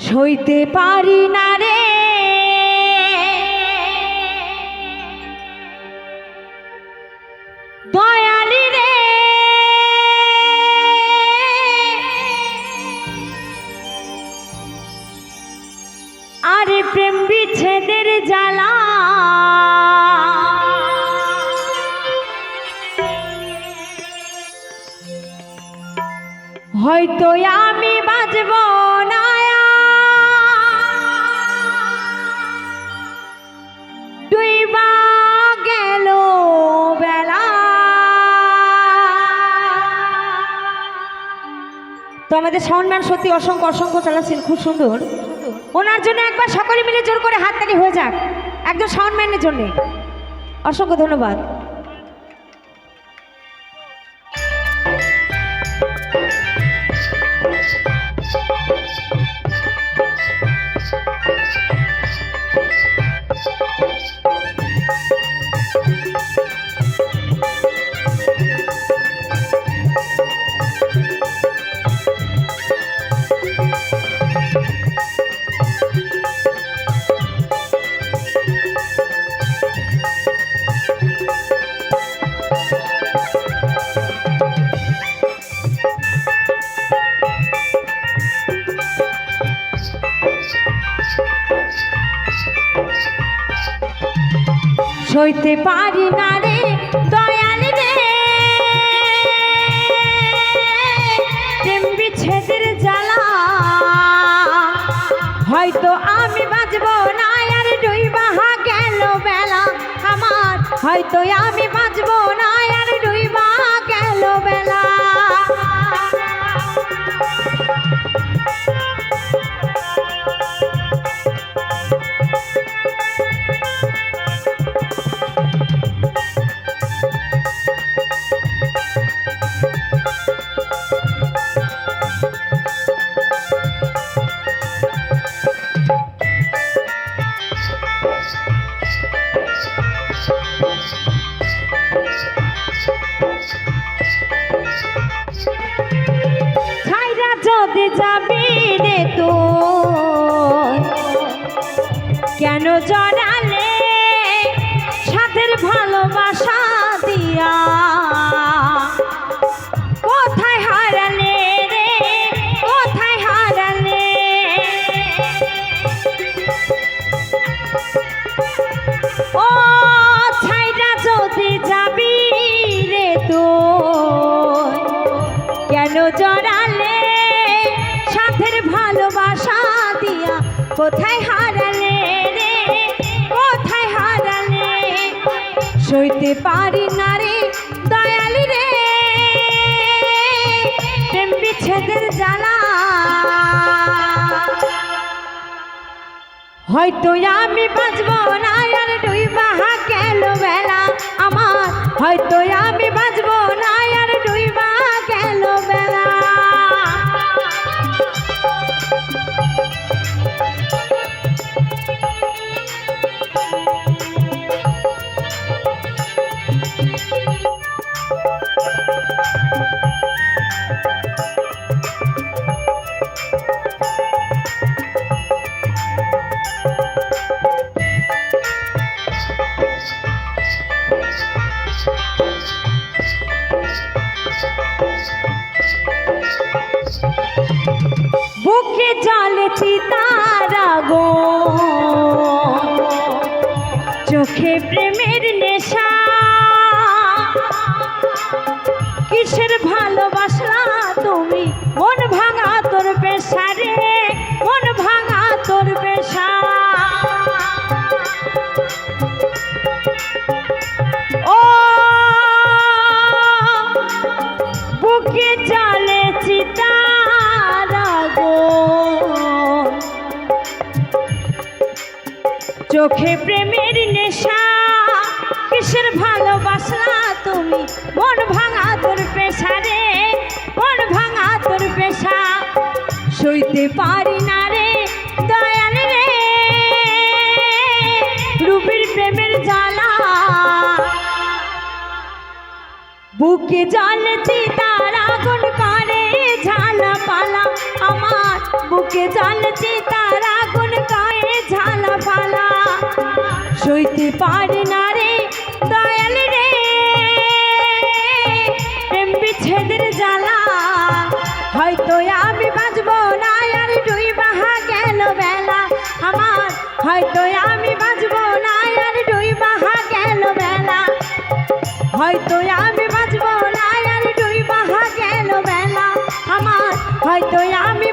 সইতে পারি না রে দয়ালি রে, আরে প্রেম বিচ্ছেদের জ্বালা হয়তো আমি বাঁচব না, ডুইবা গেল বেলা। তো আমাদের সাউন্ডম্যান সত্যি অসংখ্য অসংখ্য চালাচ্ছেন, খুব সুন্দর। ওনার জন্য একবার সকলে মিলে জোর করে হাততালি হয়ে যাক একজন সাউন্ডম্যানের জন্য। অসংখ্য ধন্যবাদ। সইতে পারি না রে দয়াল রে প্রেম বিচ্ছেদের জ্বালা, হয়তো আমি বাঁচব না, আর ডুইবা গেল বেলা আমার, হয়তো আমি বাঁচব না, আর ডুইবা গেল বেলা। যদি যাবি রে তো কেন জড়ালে সাথের ভালোবাসা দিয়া, কোথায় হারালে রে কোথায় হারালে। ও ছাইরা যদি যাবি রে তো কেন জড়ালে সাথের ভালোবাসা দিয়া, কোথায় হারালে রে কোথায় হারালে। সইতে পারি না রে দয়াল রে প্রেম বিচ্ছেদের জ্বালা, হয়তো আমি বাঁচব না, আর ডুইবা গেল বেলা আমার, হয়তো আমি বাঁচব না, আর ডুইবা গেল বেলা। বুকে জলে চিতার আগুন, চোখে প্রেমের নেশা, কিসের ভালোবাসা তুমি, মন ভাঙা তোর পেশা রে মন ভাঙা তোর পেশা। ও বুকে জলে চিতার আগুন, চোখে প্রেমের নেশা, কিসের ভালোবাসা তুমি, মন ভাঙা তোর পেশা রে মন ভাঙা তোর পেশা। সইতে পারি না রে দয়াল রে রূপের প্রেমের জ্বালা, বুকে জ্বলছে তার আগুন করে ঝালা পালা আমার, বুকে জ্বলছে তার আগুন গায়ে ঝালা পালা সইতে পারে না রে দয়াল রে প্রেম বিচ্ছেদের জ্বালা হয়তো আমি বাঁচবো না আর ডুইবা গেল বেলা আমার হয়তো আমি বাঁচবো না আর ডুইবা গেল বেলা হয়তো আমি বাঁচবো না আর ডুইবা গেল বেলা আমার হয়তো আমি